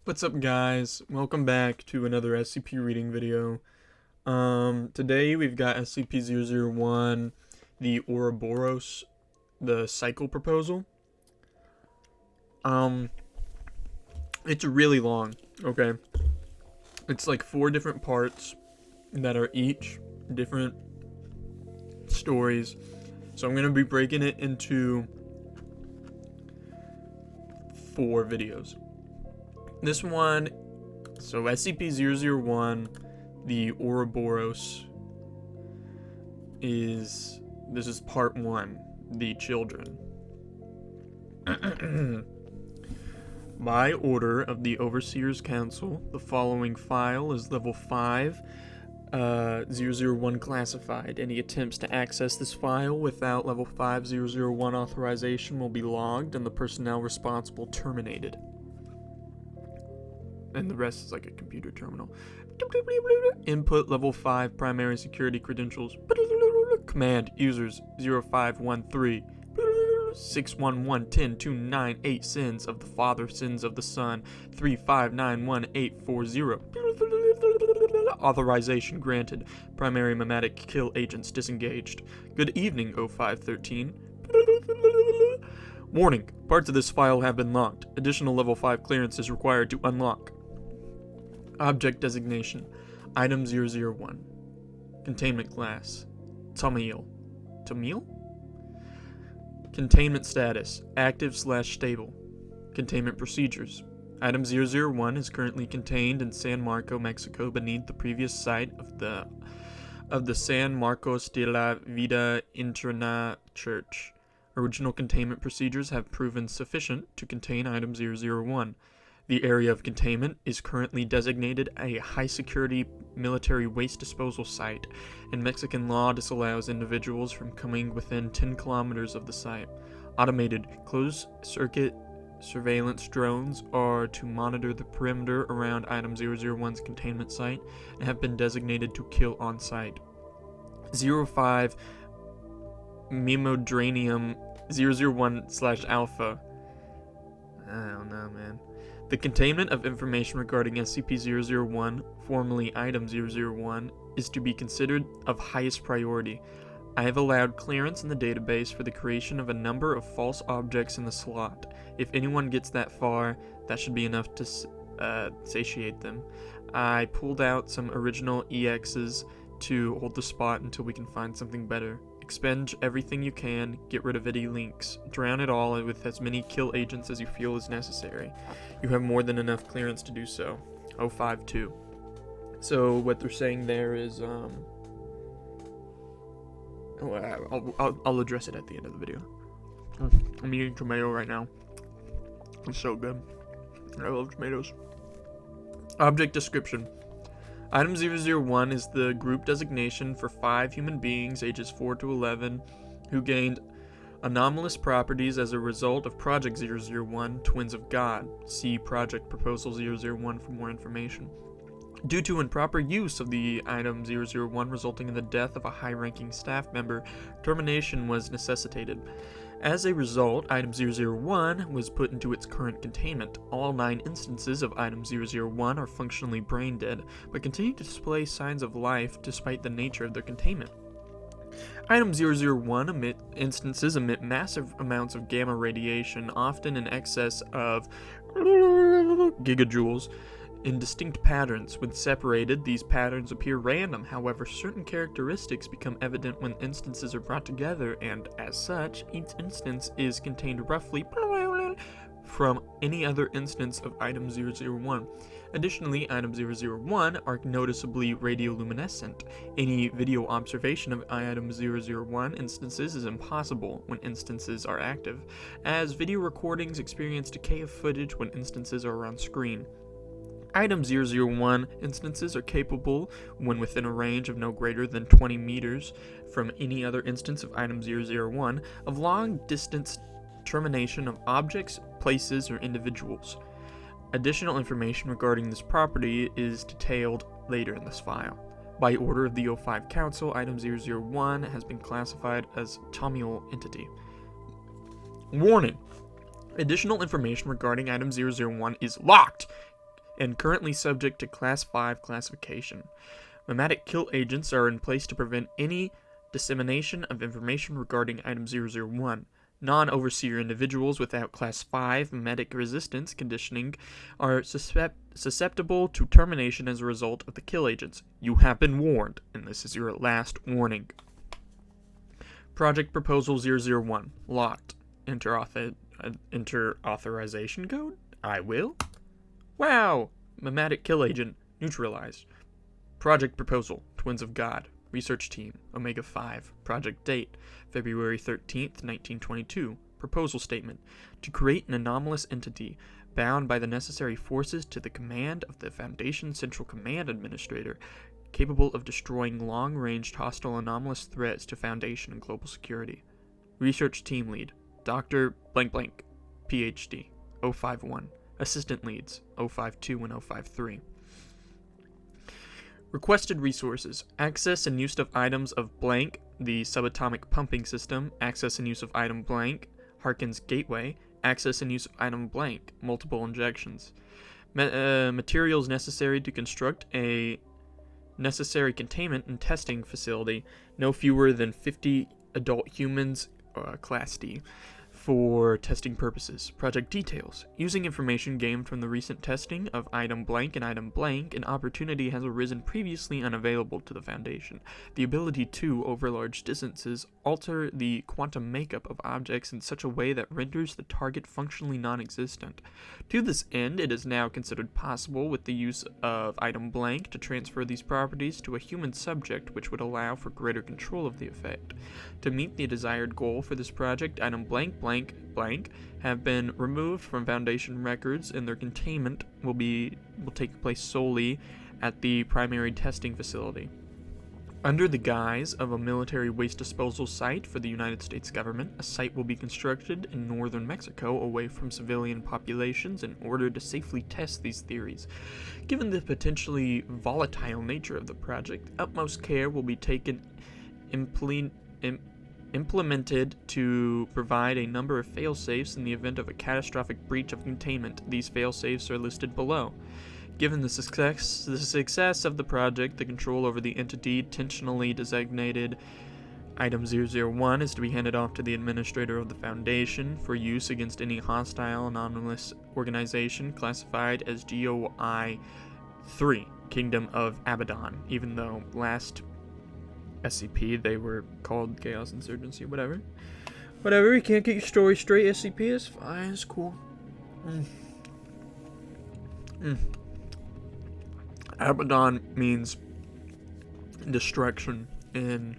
What's up, guys? Welcome back to another SCP reading video. Today we've got SCP-001, the Ouroboros, the cycle proposal. It's really long, okay? It's like 4 different parts that are each different stories. So I'm going to be breaking it into 4 videos. This one, so SCP-001, the Ouroboros, this is part 1, the children. By order of the Overseers Council, the following file is Level 5, 001 classified. Any attempts to access this file without Level 5 001 authorization will be logged and the personnel responsible terminated. And the rest is like a computer terminal. Input Level 5 primary security credentials. Command users 0513 611 10 sins of the father, sins of the son 3591840. Authorization granted. Primary memetic kill agents disengaged. Good evening, 0513. Warning, parts of this file have been locked. Additional Level 5 clearance is required to unlock. Object designation, Item 001. Containment class, Tamil. Tamil? Containment status, active/stable. Containment procedures. Item 001 is currently contained in San Marcos, Mexico, beneath the previous site of the San Marcos de la Vida Interna Church. Original containment procedures have proven sufficient to contain Item 001. The area of containment is currently designated a high-security military waste disposal site, and Mexican law disallows individuals from coming within 10 kilometers of the site. Automated closed-circuit surveillance drones are to monitor the perimeter around Item 001's containment site and have been designated to kill on-site. 05 Memodranium 001/Alpha. I don't know, man. The containment of information regarding SCP-001, formerly Item 001, is to be considered of highest priority. I have allowed clearance in the database for the creation of a number of false objects in the slot. If anyone gets that far, that should be enough to satiate them. I pulled out some original EXs to hold the spot until we can find something better. Expunge everything you can, get rid of any links, drown it all with as many kill agents as you feel is necessary. You have more than enough clearance to do so. 052. So what they're saying there is, I'll address it at the end of the video. I'm eating tomato right now. It's so good. I love tomatoes. Object description. Item 001 is the group designation for 5 human beings ages 4 to 11 who gained anomalous properties as a result of Project 001, Twins of God. See Project Proposal 001 for more information. Due to improper use of the Item 001 resulting in the death of a high-ranking staff member, termination was necessitated. As a result, Item 001 was put into its current containment. All 9 instances of Item 001 are functionally brain-dead, but continue to display signs of life despite the nature of their containment. Item 001 instances emit massive amounts of gamma radiation, often in excess of gigajoules, in distinct patterns. When separated, these patterns appear random. However, certain characteristics become evident when instances are brought together, and as such, each instance is contained roughly from any other instance of Item 001. Additionally, Item 001 are noticeably radioluminescent. Any video observation of Item 001 instances is impossible when instances are active, as video recordings experience decay of footage when instances are on screen. Item 001 instances are capable, when within a range of no greater than 20 meters from any other instance of Item 001, of long-distance termination of objects, places, or individuals. Additional information regarding this property is detailed later in this file. By order of the O5 Council, Item 001 has been classified as Tamil entity. Warning! Additional information regarding Item 001 is locked! and currently subject to Class 5 classification. Memetic kill agents are in place to prevent any dissemination of information regarding Item 001. Non-overseer individuals without Class 5 memetic resistance conditioning are susceptible to termination as a result of the kill agents. You have been warned, and this is your last warning. Project Proposal 001. Locked. Enter authorization code? I will. Wow! Memetic kill agent neutralized. Project Proposal. Twins of God. Research Team, Omega 5. Project Date, February 13th, 1922. Proposal Statement. To create an anomalous entity bound by the necessary forces to the command of the Foundation Central Command Administrator, capable of destroying long-ranged hostile anomalous threats to Foundation and global security. Research Team Lead, Dr. Blank Blank, PhD, 051. Assistant Leads, 052 and 053. Requested resources. Access and use of items of blank, the subatomic pumping system. Access and use of item blank, Harkin's Gateway. Access and use of item blank, multiple injections. Materials necessary to construct a necessary containment and testing facility. No fewer than 50 adult humans, Class D, for testing purposes. Project details. Using information gained from the recent testing of item blank and item blank, an opportunity has arisen previously unavailable to the Foundation. The ability to, over large distances, alter the quantum makeup of objects in such a way that renders the target functionally non-existent. To this end, it is now considered possible with the use of item blank to transfer these properties to a human subject, which would allow for greater control of the effect. To meet the desired goal for this project, item blank blank blank have been removed from Foundation records, and their containment will take place solely at the primary testing facility. Under the guise of a military waste disposal site for the United States government, a site will be constructed in northern Mexico away from civilian populations in order to safely test these theories. Given the potentially volatile nature of the project, utmost care will be taken implemented to provide a number of fail-safes in the event of a catastrophic breach of containment. These fail-safes are listed below. Given the success of the project, the control over the entity intentionally designated Item 001 is to be handed off to the administrator of the Foundation for use against any hostile anomalous organization classified as GOI 3, Kingdom of Abaddon, even though last SCP, they were called Chaos Insurgency, whatever. Whatever, you can't get your story straight, SCP, is fine, it's cool. Abaddon means destruction in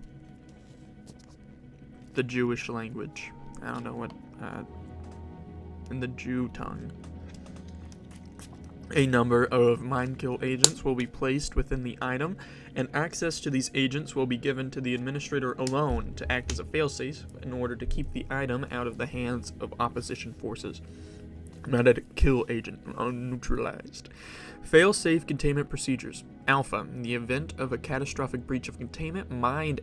the Jewish language. I don't know what, in the Jew tongue. A number of mind kill agents will be placed within the item, and access to these agents will be given to the administrator alone to act as a failsafe in order to keep the item out of the hands of opposition forces. Memetic kill agent neutralized. Failsafe containment procedures. Alpha. In the event of a catastrophic breach of containment, mind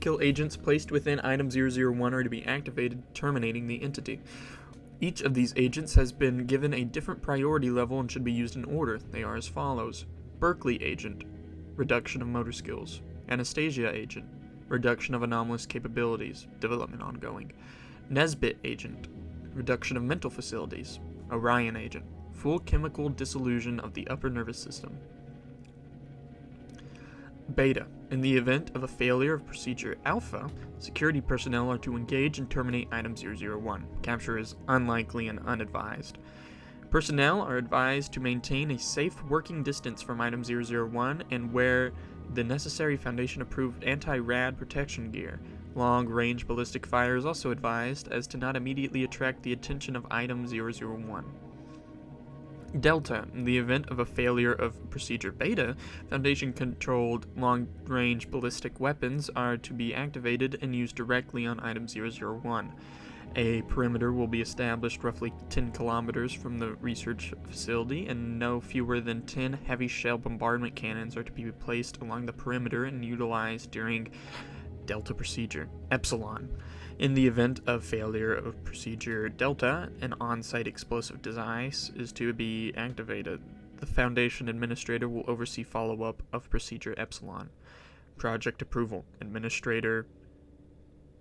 kill agents placed within Item 001 are to be activated, terminating the entity. Each of these agents has been given a different priority level and should be used in order. They are as follows. Berkeley agent, reduction of motor skills. Anastasia agent, reduction of anomalous capabilities, development ongoing. Nesbit agent, reduction of mental facilities. Orion agent, full chemical dissolution of the upper nervous system. Beta. In the event of a failure of procedure Alpha, security personnel are to engage and terminate Item 001. Capture is unlikely and unadvised. Personnel are advised to maintain a safe working distance from Item 001 and wear the necessary Foundation-approved anti-rad protection gear. Long-range ballistic fire is also advised as to not immediately attract the attention of Item 001. Delta. In the event of a failure of Procedure Beta, Foundation-controlled long-range ballistic weapons are to be activated and used directly on Item 001. A perimeter will be established roughly 10 kilometers from the research facility, and no fewer than 10 heavy shell bombardment cannons are to be placed along the perimeter and utilized during Delta Procedure. Epsilon. In the event of failure of Procedure Delta, an on-site explosive device is to be activated. The Foundation Administrator will oversee follow-up of Procedure Epsilon. Project Approval. Administrator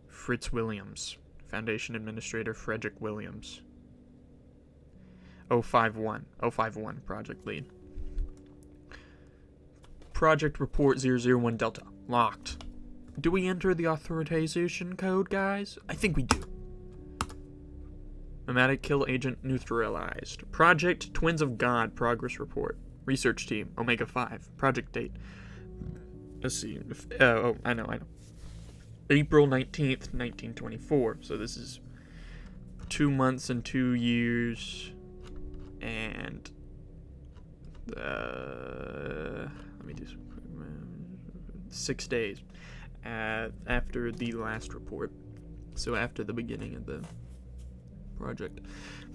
Fritz Williams. Foundation Administrator Frederick Williams. 051 Project Lead. Project Report 001 Delta. Locked. Do we enter the authorization code, guys? I think we do. Nomadic Kill Agent neutralized. Project Twins of God Progress Report. Research Team Omega 5. Project date. Let's see. I know. April 19th, 1924. So this is 2 months and 2 years. And let me do 6 days after the last report. So after the beginning of the project.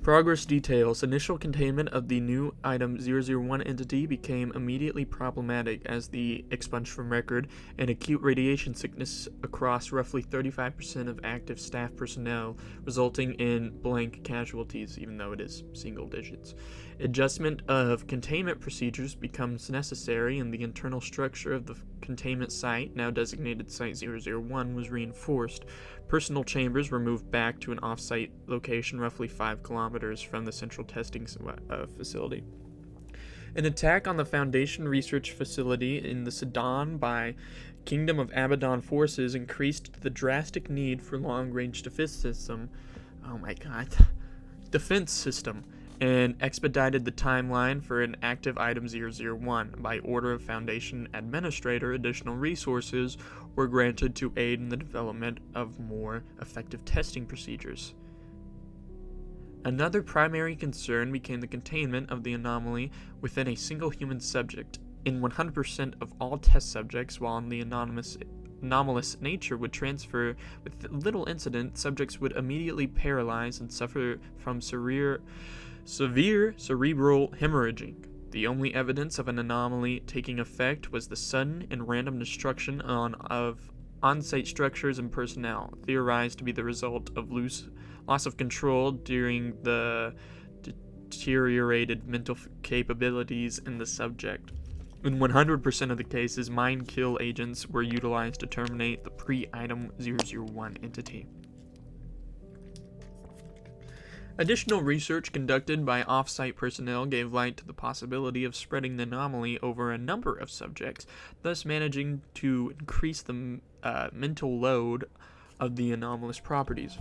Progress details. Initial containment of the new Item 001 entity became immediately problematic as the expunged from record and acute radiation sickness across roughly 35% of active staff personnel, resulting in blank casualties, even though it is single digits. Adjustment of containment procedures becomes necessary, and the internal structure of the containment site, now designated Site 001, was reinforced. Personal chambers were moved back to an off-site location roughly 5 kilometers from the central testing facility. An attack on the Foundation research facility in the Sudan by Kingdom of Abaddon forces increased the drastic need for long-range defense system. Defense system. And expedited the timeline for an active Item 001. By order of Foundation Administrator, additional resources were granted to aid in the development of more effective testing procedures. Another primary concern became the containment of the anomaly within a single human subject. In 100% of all test subjects, while the anomalous nature would transfer with little incident, subjects would immediately paralyze and suffer from severe cerebral hemorrhaging. The only evidence of an anomaly taking effect was the sudden and random destruction of on-site structures and personnel, theorized to be the result of loss of control during the deteriorated mental capabilities in the subject. In 100% of the cases, mind kill agents were utilized to terminate the pre-Item 001 entity. Additional research conducted by off-site personnel gave light to the possibility of spreading the anomaly over a number of subjects, thus managing to increase the mental load of the anomalous properties.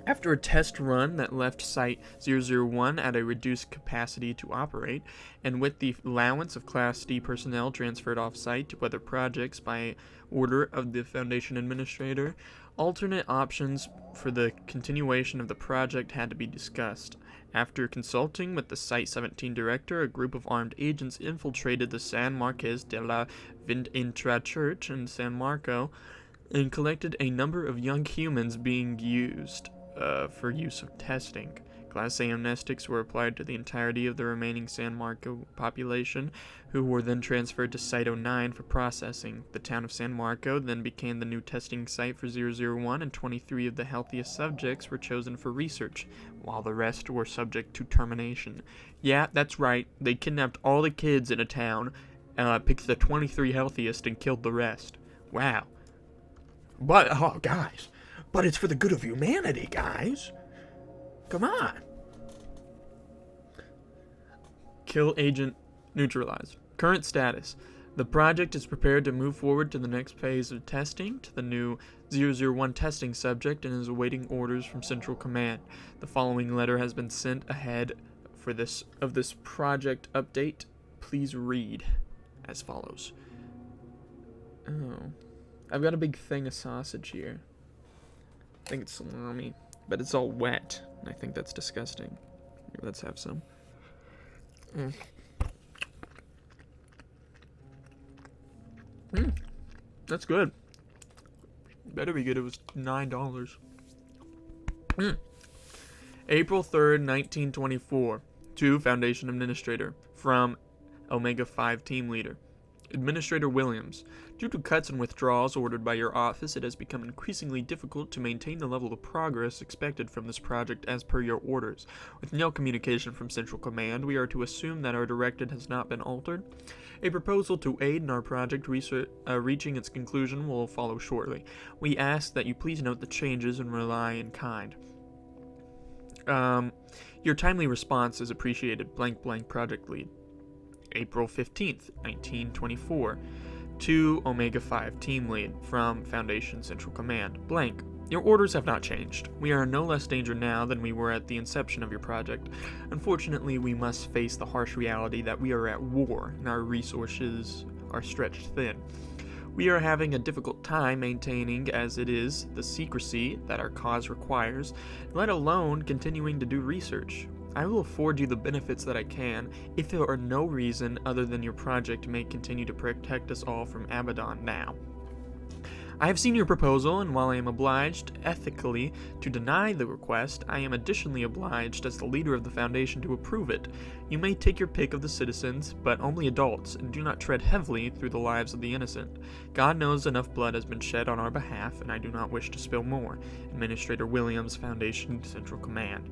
After a test run that left Site-001 at a reduced capacity to operate, and with the allowance of Class D personnel transferred off-site to other projects by order of the Foundation Administrator, alternate options for the continuation of the project had to be discussed. After consulting with the Site-17 director, a group of armed agents infiltrated the San Marquez de la Vindintra Church in San Marco and collected a number of young humans being used for use of testing. Class A amnestics were applied to the entirety of the remaining San Marco population, who were then transferred to Site-09 for processing. The town of San Marco then became the new testing site for 001, and 23 of the healthiest subjects were chosen for research, while the rest were subject to termination. Yeah, that's right, they kidnapped all the kids in a town, picked the 23 healthiest, and killed the rest. Wow. But it's for the good of humanity, guys. Come on. Kill agent neutralized. Current status. The project is prepared to move forward to the next phase of testing to the new 001 testing subject and is awaiting orders from Central Command. The following letter has been sent ahead for this project update. Please read as follows. Oh. I've got a big thing of sausage here. I think it's salami, but it's all wet. I think that's disgusting. Here, let's have some. That's good. Better be good. It was $9. April 3rd, 1924. To Foundation Administrator. From Omega 5 Team Leader. Administrator Williams, due to cuts and withdrawals ordered by your office, it has become increasingly difficult to maintain the level of progress expected from this project as per your orders. With no communication from Central Command, we are to assume that our directive has not been altered. A proposal to aid in our project reaching its conclusion will follow shortly. We ask that you please note the changes and rely in kind. Your timely response is appreciated. Blank blank project lead. April 15th, 1924. To Omega 5 team lead from Foundation Central Command. Blank. Your orders have not changed. We are in no less danger now than we were at the inception of your project. Unfortunately, we must face the harsh reality that we are at war and our resources are stretched thin. We are having a difficult time maintaining, as it is, the secrecy that our cause requires, let alone continuing to do research. I will afford you the benefits that I can, if there are no reason other than your project may continue to protect us all from Abaddon now. I have seen your proposal, and while I am obliged ethically to deny the request, I am additionally obliged as the leader of the Foundation to approve it. You may take your pick of the citizens, but only adults, and do not tread heavily through the lives of the innocent. God knows enough blood has been shed on our behalf, and I do not wish to spill more. Administrator Williams, Foundation Central Command.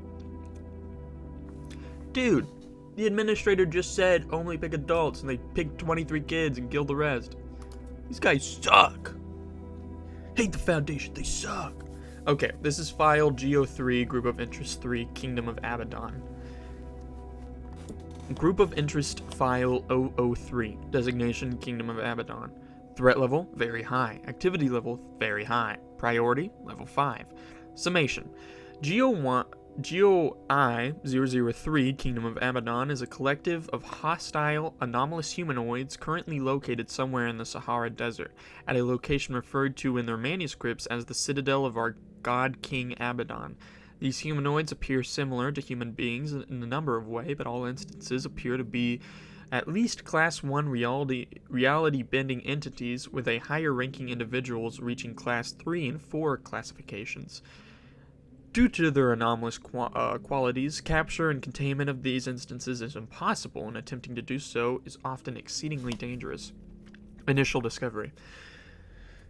Dude, the administrator just said only pick adults, and they picked 23 kids and killed the rest. These guys suck. Hate the Foundation, they suck. Okay, this is file GO3, Group of Interest 3, Kingdom of Abaddon. Group of Interest file 003, designation Kingdom of Abaddon. Threat level, very high. Activity level, very high. Priority, level 5. Summation. GOI-003 Kingdom of Abaddon is a collective of hostile, anomalous humanoids currently located somewhere in the Sahara Desert, at a location referred to in their manuscripts as the Citadel of our God King Abaddon. These humanoids appear similar to human beings in a number of ways, but all instances appear to be at least Class 1 reality-bending entities, with a higher-ranking individuals reaching Class 3 and 4 classifications. Due to their anomalous qualities, capture and containment of these instances is impossible, and attempting to do so is often exceedingly dangerous. Initial discovery.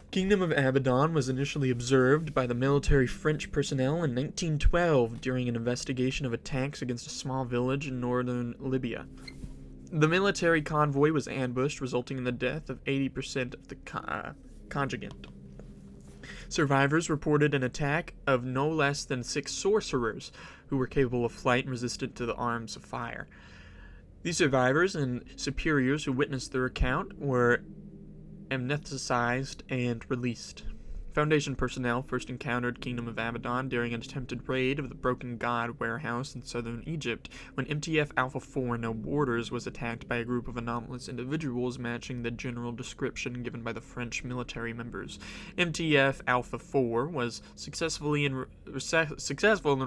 Kingdom of Abaddon was initially observed by the military French personnel in 1912 during an investigation of attacks against a small village in northern Libya. The military convoy was ambushed, resulting in the death of 80% of the contingent. Survivors reported an attack of no less than 6 sorcerers who were capable of flight and resistant to the arms of fire. These survivors and superiors who witnessed their account were amnesticized and released. Foundation personnel first encountered Kingdom of Abaddon during an attempted raid of the Broken God warehouse in southern Egypt, when MTF Alpha 4 No Borders was attacked by a group of anomalous individuals matching the general description given by the French military members. MTF Alpha 4 was successful in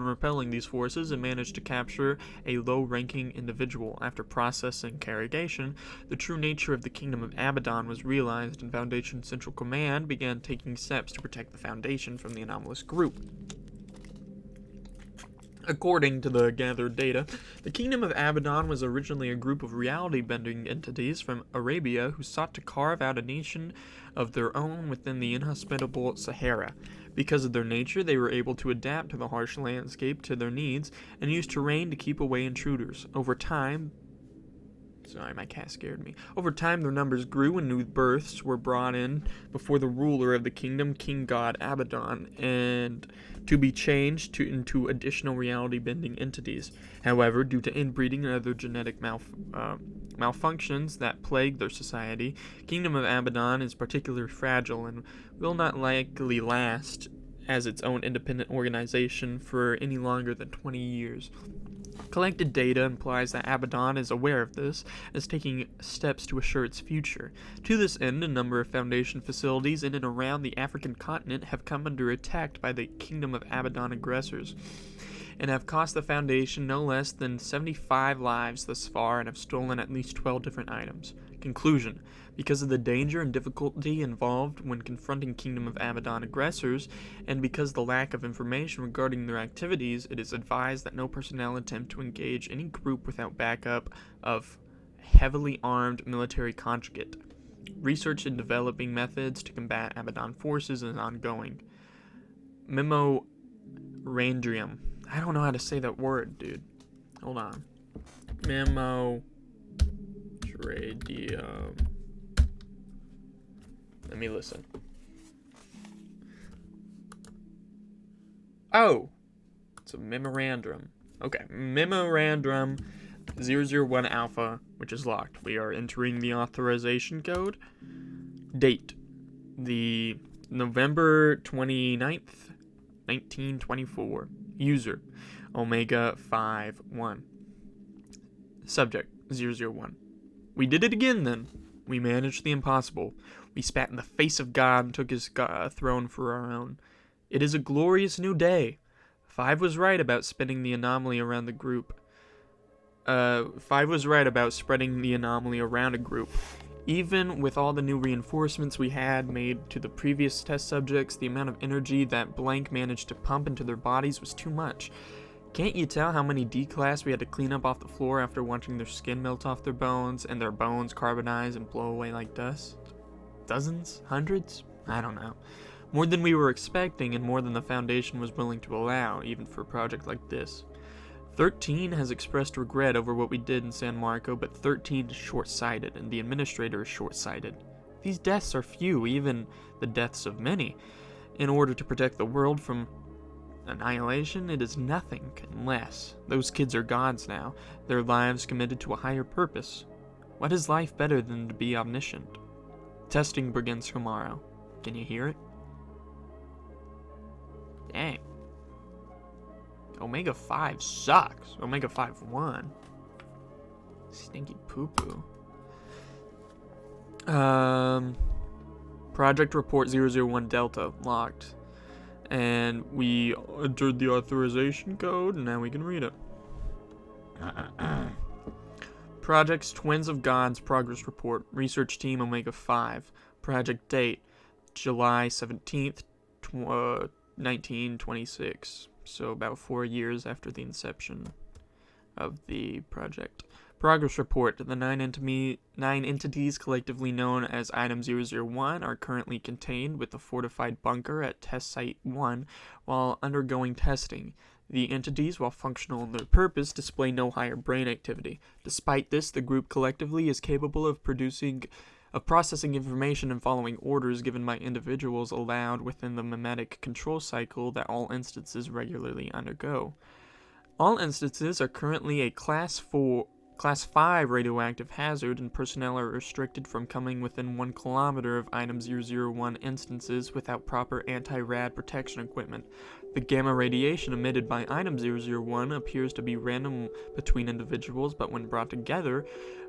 repelling these forces and managed to capture a low-ranking individual. After process and interrogation, the true nature of the Kingdom of Abaddon was realized, and Foundation Central Command began taking steps to protect the Foundation from the anomalous group. According to the gathered data, the Kingdom of Abaddon was originally a group of reality-bending entities from Arabia who sought to carve out a nation of their own within the inhospitable Sahara. Because of their nature, they were able to adapt to the harsh landscape to their needs and use terrain to keep away intruders. Over time, my cat scared me. Over time, their numbers grew and new births were brought in before the ruler of the kingdom, King God Abaddon, and to be changed into additional reality-bending entities. However, due to inbreeding and other genetic malfunctions that plague their society, Kingdom of Abaddon is particularly fragile and will not likely last as its own independent organization for any longer than 20 years. Collected data implies that Abaddon is aware of this and is taking steps to assure its future. To this end, a number of Foundation facilities in and around the African continent have come under attack by the Kingdom of Abaddon aggressors, and have cost the Foundation no less than 75 lives thus far, and have stolen at least 12 different items. Conclusion. Because of the danger and difficulty involved when confronting Kingdom of Abaddon aggressors, and because of the lack of information regarding their activities, it is advised that no personnel attempt to engage any group without backup of heavily armed military contingent. Research in developing methods to combat Abaddon forces is ongoing. Memorandum. I don't know how to say that word, dude. Hold on. Memorandum. Let me listen. Oh! It's a memorandum. Okay. Memorandum 001 Alpha, which is locked. We are entering the authorization code. Date. The November 29th, 1924. User. Omega 51. Subject. 001. We did it again, then. We managed the impossible. We spat in the face of God and took his throne for our own. It is a glorious new day. 5 was right about spinning the anomaly around the group. 5 was right about spreading the anomaly around a group. Even with all the new reinforcements we had made to the previous test subjects, the amount of energy that Blank managed to pump into their bodies was too much. Can't you tell how many D-class we had to clean up off the floor after watching their skin melt off their bones, and their bones carbonize and blow away like dust? Dozens? Hundreds? I don't know. More than we were expecting, and more than the Foundation was willing to allow, even for a project like this. 13 has expressed regret over what we did in San Marco, but 13 is short-sighted, and the administrator is short-sighted. These deaths are few, even the deaths of many. In order to protect the world from annihilation, it is nothing unless those kids are gods now, their lives committed to a higher purpose. What is life better than to be omniscient? Testing begins tomorrow. Can you hear it? Dang. Omega 5 sucks. Omega 5 won. Stinky poo-poo. Project Report 001 Delta locked. And we entered the authorization code, and now we can read it. Project's Twins of Gods Progress Report. Research Team Omega 5. Project Date, July 17th, 1926. So about 4 years after the inception of the project. Progress Report. The 9 entities collectively known as Item 001 are currently contained with the fortified bunker at Test Site 1 while undergoing testing. The entities, while functional in their purpose, display no higher brain activity. Despite this, the group collectively is capable of processing information and following orders given by individuals allowed within the mimetic control cycle that all instances regularly undergo. All instances are currently a Class 5 radioactive hazard, and personnel are restricted from coming within 1 kilometer of Item 001 instances without proper anti-rad protection equipment. The gamma radiation emitted by Item 001 appears to be random between individuals, but when brought together,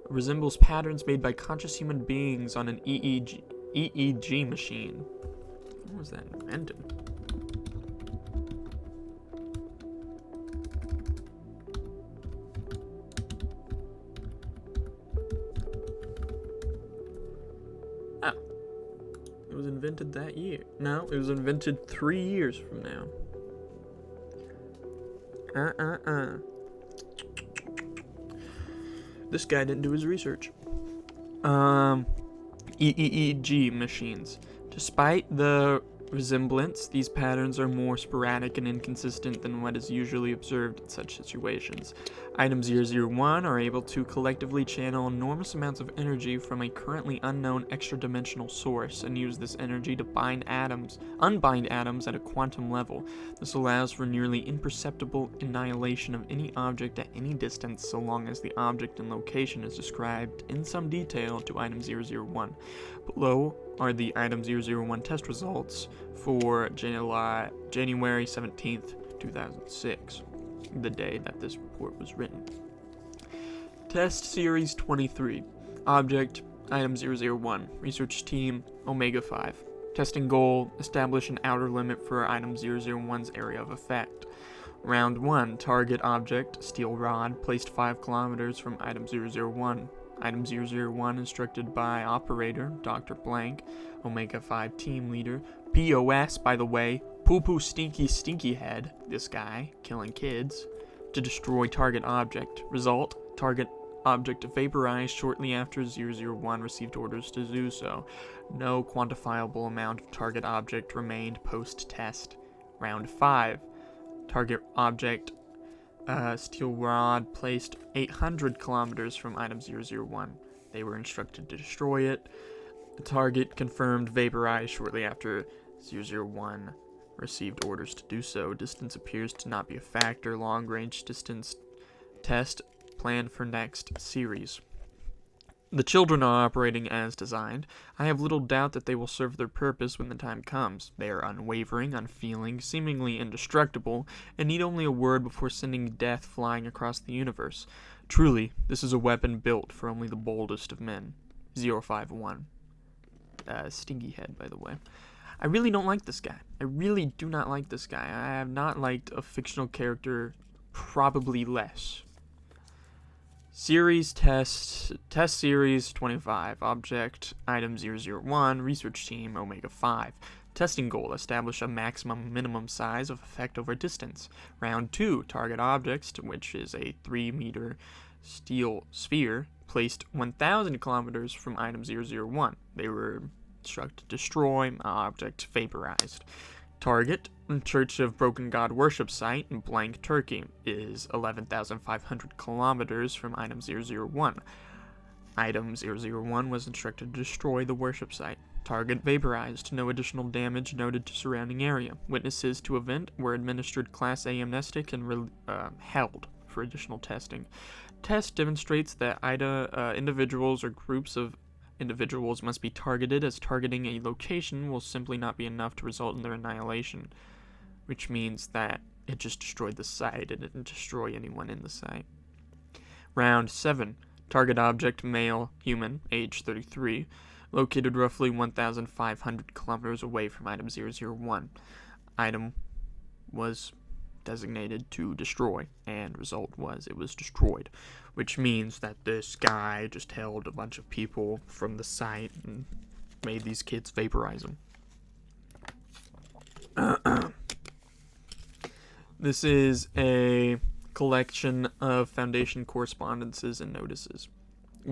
resembles patterns made by conscious human beings on an EEG machine. When was that invented? Oh. It was invented that year. No, it was invented 3 years from now. This guy didn't do his research. EEG machines. Despite the resemblance, these patterns are more sporadic and inconsistent than what is usually observed in such situations. Item 001 are able to collectively channel enormous amounts of energy from a currently unknown extra-dimensional source and use this energy to unbind atoms at a quantum level. This allows for nearly imperceptible annihilation of any object at any distance so long as the object and location is described in some detail to Item 001. Below are the Item 001 test results for January 17th, 2006, the day that this report was written. Test Series 23. Object, Item 001. Research Team, Omega 5. Testing goal, establish an outer limit for Item 001's area of effect. Round 1. Target object, steel rod, placed 5 kilometers from Item 001. Item 001 instructed by Operator, Dr. Blank, Omega 5 Team Leader, POS, by the way, Poo-Poo Stinky Head, this guy, killing kids, to destroy target object. Result, target object vaporized shortly after 001 received orders to do so. No quantifiable amount of target object remained post-test. Round 5. Target object steel rod placed 800 kilometers from item 001. They were instructed to destroy it. The target confirmed vaporized shortly after 001 received orders to do so. Distance appears to not be a factor. Long-range distance test planned for next series. The children are operating as designed. I have little doubt that they will serve their purpose when the time comes. They are unwavering, unfeeling, seemingly indestructible, and need only a word before sending death flying across the universe. Truly, this is a weapon built for only the boldest of men. 051. Stinky head, by the way. I really don't like this guy. I really do not like this guy. I have not liked a fictional character probably less. Series test series 25, object item 001, research team Omega 5. Testing goal, establish a maximum minimum size of effect over distance. Round 2, target objects, which is a 3-meter steel sphere, placed 1,000 kilometers from item 001. They were instructed to destroy, object vaporized. Target, Church of Broken God worship site in blank Turkey, is 11,500 kilometers from item 001. Item 001 was instructed to destroy the worship site. Target vaporized, no additional damage noted to surrounding area. Witnesses to event were administered Class A amnestic and held for additional testing. Test demonstrates that individuals or groups of individuals must be targeted, as targeting a location will simply not be enough to result in their annihilation, which means that it just destroyed the site. It didn't destroy anyone in the site. Round 7. Target object, male, human, age 33, located roughly 1,500 kilometers away from item 001. Item was designated to destroy, and result was it was destroyed, which means that this guy just held a bunch of people from the site and made these kids vaporize them. This is a collection of Foundation correspondences and notices.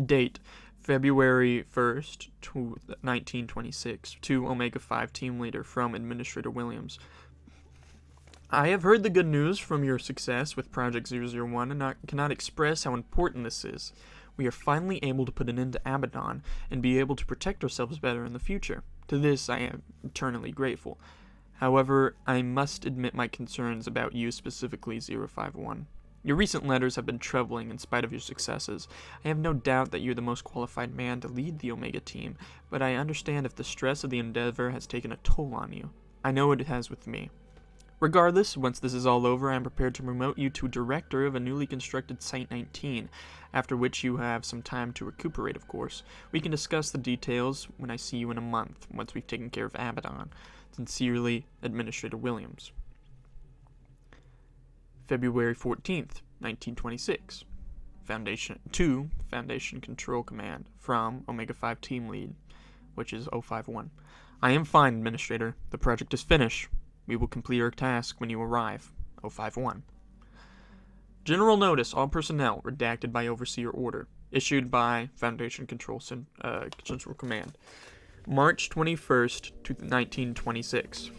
Date: February 1st, 1926, to Omega 5 team leader from Administrator Williams. I have heard the good news from your success with Project 001 and cannot express how important this is. We are finally able to put an end to Abaddon and be able to protect ourselves better in the future. To this I am eternally grateful. However, I must admit my concerns about you, specifically 051. Your recent letters have been troubling in spite of your successes. I have no doubt that you're the most qualified man to lead the Omega team, but I understand if the stress of the endeavor has taken a toll on you. I know it has with me. Regardless, once this is all over, I am prepared to promote you to director of a newly constructed Site 19, after which you have some time to recuperate, of course. We can discuss the details when I see you in a month, once we've taken care of Abaddon. Sincerely, Administrator Williams. February 14th, 1926. Foundation Control Command, from Omega 5 Team Lead, which is 051. I am fine, Administrator. The project is finished. We will complete our task when you arrive. 051. General notice, all personnel, redacted by Overseer order, issued by Foundation Control Central Command. March 21st, 1926.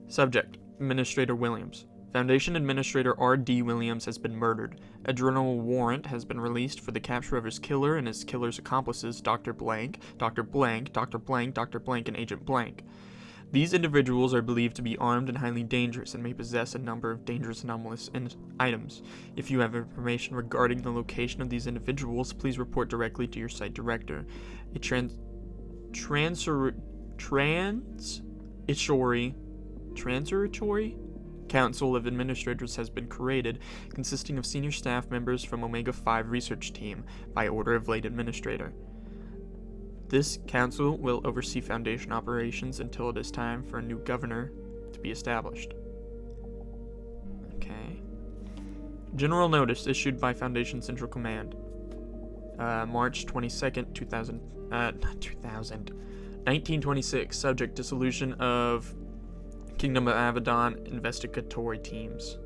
Subject, Administrator Williams. Foundation Administrator R.D. Williams has been murdered. A general warrant has been released for the capture of his killer and his killer's accomplices, Dr. Blank, Dr. Blank, Dr. Blank, Dr. Blank, and Agent Blank. These individuals are believed to be armed and highly dangerous and may possess a number of dangerous anomalous items. If you have information regarding the location of these individuals, please report directly to your site director. A transitory Council of Administrators has been created, consisting of senior staff members from Omega 5 research team, by order of late Administrator. This council will oversee Foundation operations until it is time for a new governor to be established. Okay. General notice issued by Foundation Central Command. March 22nd, 1926. Subject: dissolution of Kingdom of Abaddon investigatory teams.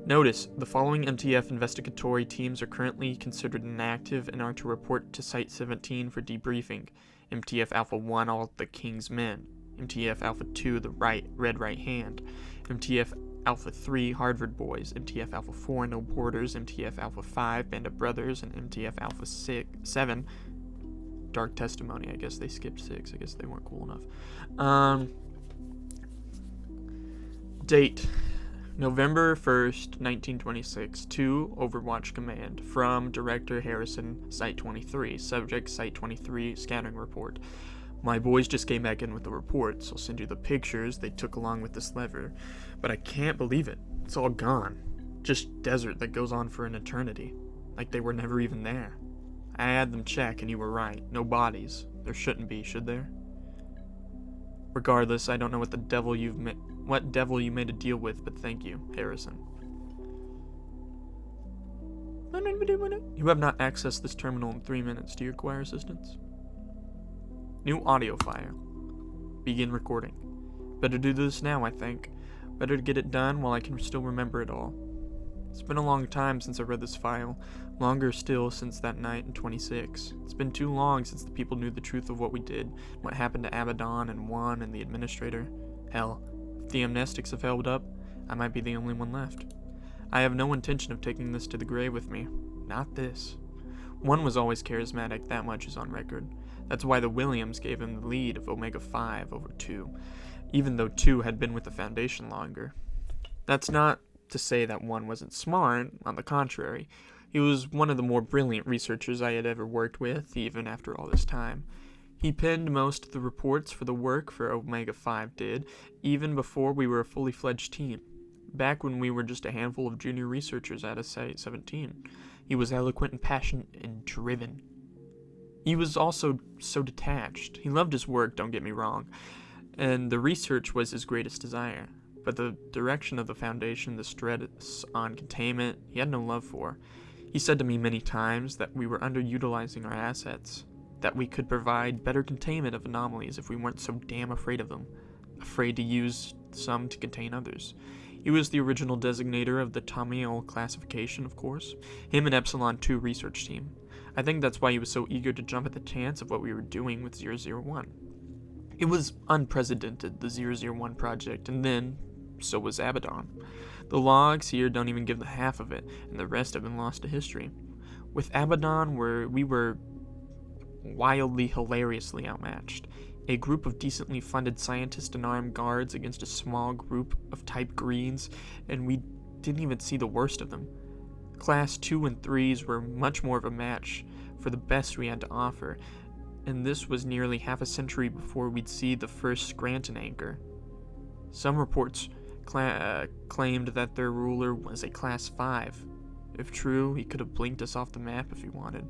Notice, the following MTF investigatory teams are currently considered inactive and are to report to Site-17 for debriefing. MTF Alpha-1, all the King's Men. MTF Alpha-2, the Red Right Hand. MTF Alpha-3, Harvard Boys. MTF Alpha-4, No Borders. MTF Alpha-5, Band of Brothers. And MTF Alpha-7, Dark Testimony. I guess they skipped 6. I guess they weren't cool enough. Date. November 1st, 1926, to Overwatch Command, from Director Harrison, Site-23, Subject Site-23, Scattering Report. My boys just came back in with the reports. I'll send you the pictures they took along with this lever, but I can't believe it. It's all gone. Just desert that goes on for an eternity, like they were never even there. I had them check, and you were right. No bodies. There shouldn't be, should there? Regardless, I don't know what devil you made a deal with, but thank you, Harrison. You have not accessed this terminal in 3 minutes. Do you require assistance? New audio file. Begin recording. Better do this now, I think. Better to get it done while I can still remember it all. It's been a long time since I read this file. Longer still since that night in 26. It's been too long since the people knew the truth of what we did, what happened to Abaddon and Juan and the administrator. Hell, if the amnestics have held up, I might be the only one left. I have no intention of taking this to the grave with me. Not this. One was always charismatic, that much is on record. That's why the Williams gave him the lead of Omega-5 over 2, even though 2 had been with the Foundation longer. That's not to say that 1 wasn't smart, on the contrary. He was one of the more brilliant researchers I had ever worked with, even after all this time. He penned most of the reports for the work for Omega-5 did, even before we were a fully fledged team. Back when we were just a handful of junior researchers at a Site-17. He was eloquent and passionate and driven. He was also so detached. He loved his work, don't get me wrong, and the research was his greatest desire. But the direction of the Foundation, the stress on containment, he had no love for. He said to me many times that we were underutilizing our assets, that we could provide better containment of anomalies if we weren't so damn afraid of them, afraid to use some to contain others. He was the original designator of the Tamil classification, of course, him and Epsilon 2 research team. I think that's why he was so eager to jump at the chance of what we were doing with 001. It was unprecedented, the 001 project, and then so was Abaddon. The logs here don't even give the half of it, and the rest have been lost to history. With Abaddon, we were wildly, hilariously outmatched. A group of decently funded scientists and armed guards against a small group of type greens, and we didn't even see the worst of them. Class 2 and 3s were much more of a match for the best we had to offer, and this was nearly half a century before we'd see the first Scranton anchor. Some reports claimed that their ruler was a Class 5. If true, he could have blinked us off the map if he wanted.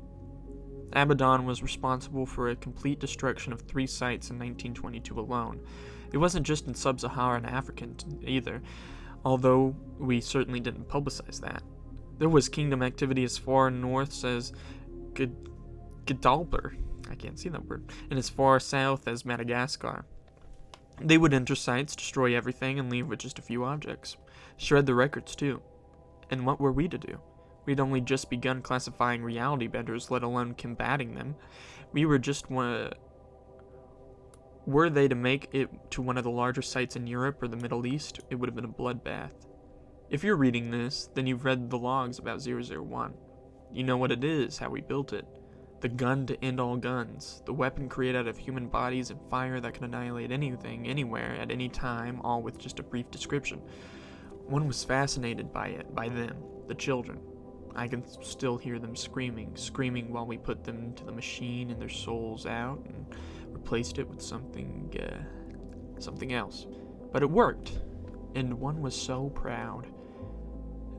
Abaddon was responsible for a complete destruction of 3 sites in 1922 alone. It wasn't just in sub-Saharan Africa either, although we certainly didn't publicize that. There was kingdom activity as far north as Gidalber, I can't see that word, and as far south as Madagascar. They would enter sites, destroy everything, and leave with just a few objects. Shred the records, too. And what were we to do? We'd only just begun classifying reality benders, let alone combating them. We were just were they to make it to one of the larger sites in Europe or the Middle East, it would have been a bloodbath. If you're reading this, then you've read the logs about 001. You know what it is, how we built it. The gun to end all guns. The weapon created out of human bodies and fire that can annihilate anything, anywhere, at any time, all with just a brief description. One was fascinated by it, by them, the children. I can still hear them screaming while we put them into the machine and their souls out and replaced it with something else. But it worked, and one was so proud.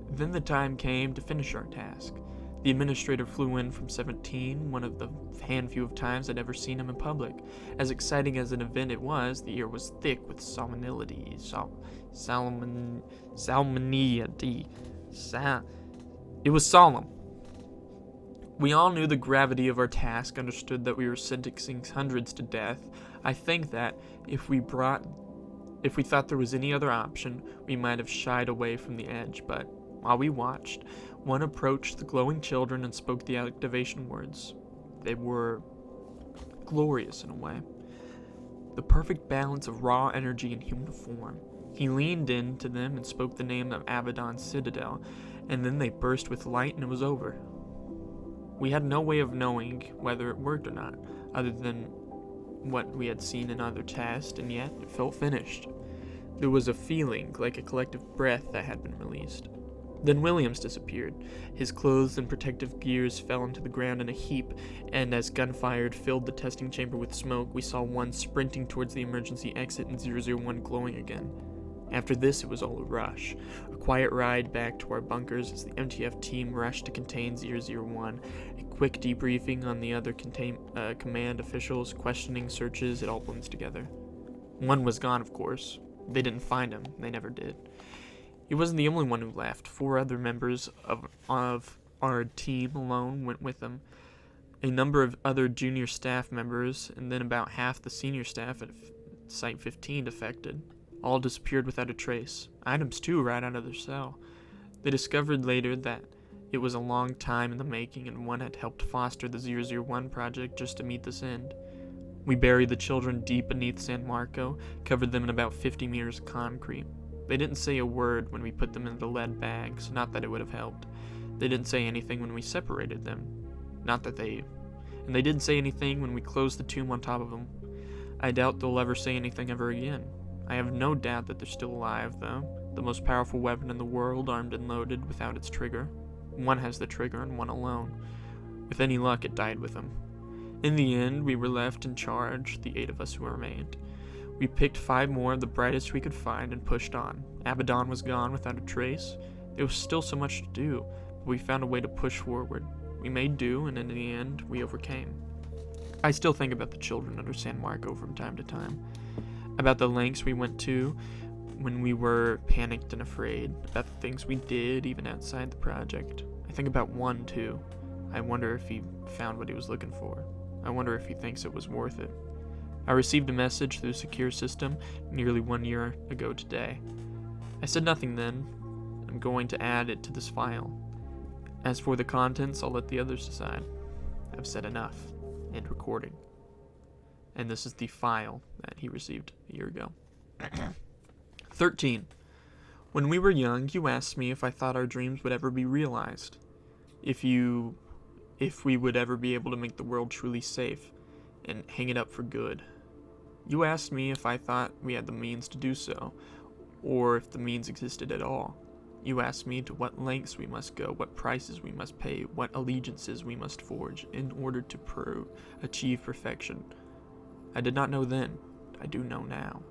Then the time came to finish our task. The administrator flew in from 17, one of the handful of times I'd ever seen him in public. As exciting as an event it was, the air was thick with solemnity. It was solemn. We all knew the gravity of our task, understood that we were sentencing hundreds to death. I think that if we thought there was any other option, we might have shied away from the edge, but While we watched, one approached the glowing children and spoke the activation words. They were glorious in a way. The perfect balance of raw energy and human form. He leaned in to them and spoke the name of Abaddon's Citadel, and then they burst with light and it was over. We had no way of knowing whether it worked or not, other than what we had seen in other tests, and yet it felt finished. There was a feeling like a collective breath that had been released. Then Williams disappeared. His clothes and protective gears fell into the ground in a heap, and as gunfire filled the testing chamber with smoke, we saw one sprinting towards the emergency exit and 001 glowing again. After this, it was all a rush. A quiet ride back to our bunkers as the MTF team rushed to contain 001. A quick debriefing on the other command officials, questioning, searches, it all blends together. One was gone, of course. They didn't find him. They never did. He wasn't the only one who left. 4 other members of our team alone went with him. A number of other junior staff members, and then about half the senior staff at Site 15 defected. All disappeared without a trace. Items too, right out of their cell. They discovered later that it was a long time in the making, and one had helped foster the 001 project just to meet this end. We buried the children deep beneath San Marco, covered them in about 50 meters of concrete. They didn't say a word when we put them in the lead bags, not that it would have helped. They didn't say anything when we separated them, and they didn't say anything when we closed the tomb on top of them. I doubt they'll ever say anything ever again. I have no doubt that they're still alive, though. The most powerful weapon in the world, armed and loaded, without its trigger. One has the trigger and one alone. With any luck, it died with him. In the end, we were left in charge, the 8 of us who remained. We picked 5 more of the brightest we could find and pushed on. Abaddon was gone without a trace. There was still so much to do, but we found a way to push forward. We made do, and in the end, we overcame. I still think about the children under San Marco from time to time. About the lengths we went to when we were panicked and afraid. About the things we did, even outside the project. I think about one, too. I wonder if he found what he was looking for. I wonder if he thinks it was worth it. I received a message through the secure system nearly 1 year ago today. I said nothing then. I'm going to add it to this file. As for the contents, I'll let the others decide. I've said enough. End recording. And this is the file that he received a year ago. 13. When we were young, you asked me if I thought our dreams would ever be realized. If we would ever be able to make the world truly safe and hang it up for good. You asked me if I thought we had the means to do so, or if the means existed at all. You asked me to what lengths we must go, what prices we must pay, what allegiances we must forge in order to achieve perfection. I did not know then. I do know now.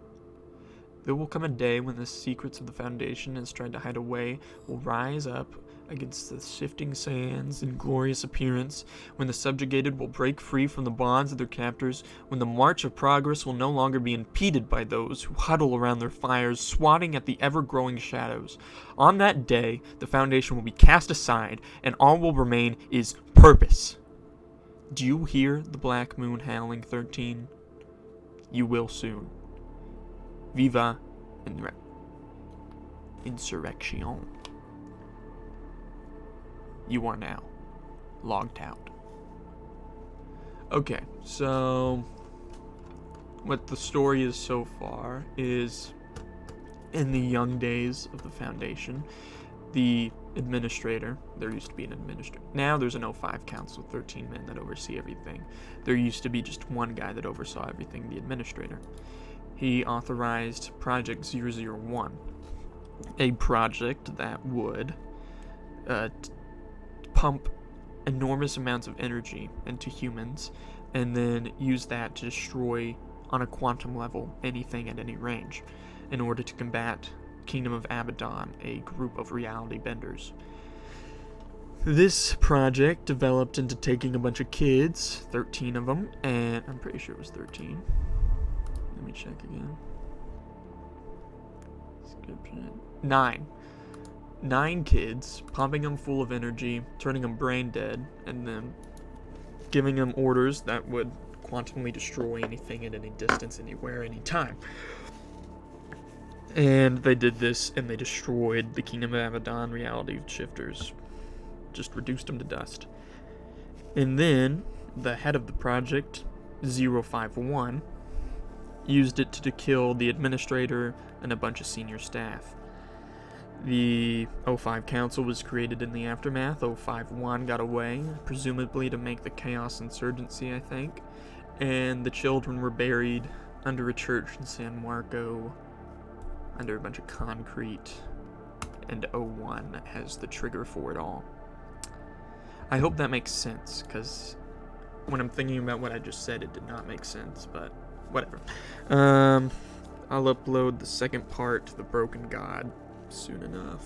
There will come a day when the secrets of the Foundation has tried to hide away will rise up against the shifting sands in glorious appearance, when the subjugated will break free from the bonds of their captors, when the march of progress will no longer be impeded by those who huddle around their fires, swatting at the ever-growing shadows. On that day, the Foundation will be cast aside, and all will remain is purpose. Do you hear the black moon howling, 13? You will soon. Viva Insurrection. You are now logged out. Okay, so what the story is so far is, in the young days of the Foundation, the administrator, there used to be an administrator. Now there's an 05 council, 13 men that oversee everything. There used to be just one guy that oversaw everything, the administrator. He authorized Project 001, a project that would pump enormous amounts of energy into humans and then use that to destroy, on a quantum level, anything at any range in order to combat Kingdom of Abaddon, a group of reality benders. This project developed into taking a bunch of kids, 13 of them, and I'm pretty sure it was 13. Let me check again. Description. 9 kids, pumping them full of energy, turning them brain dead, and then giving them orders that would quantumly destroy anything at any distance, anywhere, anytime. And they did this, and they destroyed the Kingdom of Abaddon reality shifters. Just reduced them to dust. And then, the head of the project, 051, used it to kill the administrator and a bunch of senior staff. The 05 Council was created in the aftermath. 051 got away, presumably to make the Chaos Insurgency, I think. And the children were buried under a church in San Marco, under a bunch of concrete. And 01 has the trigger for it all. I hope that makes sense, because when I'm thinking about what I just said, it did not make sense, but whatever. I'll upload the second part, The Broken God, soon enough.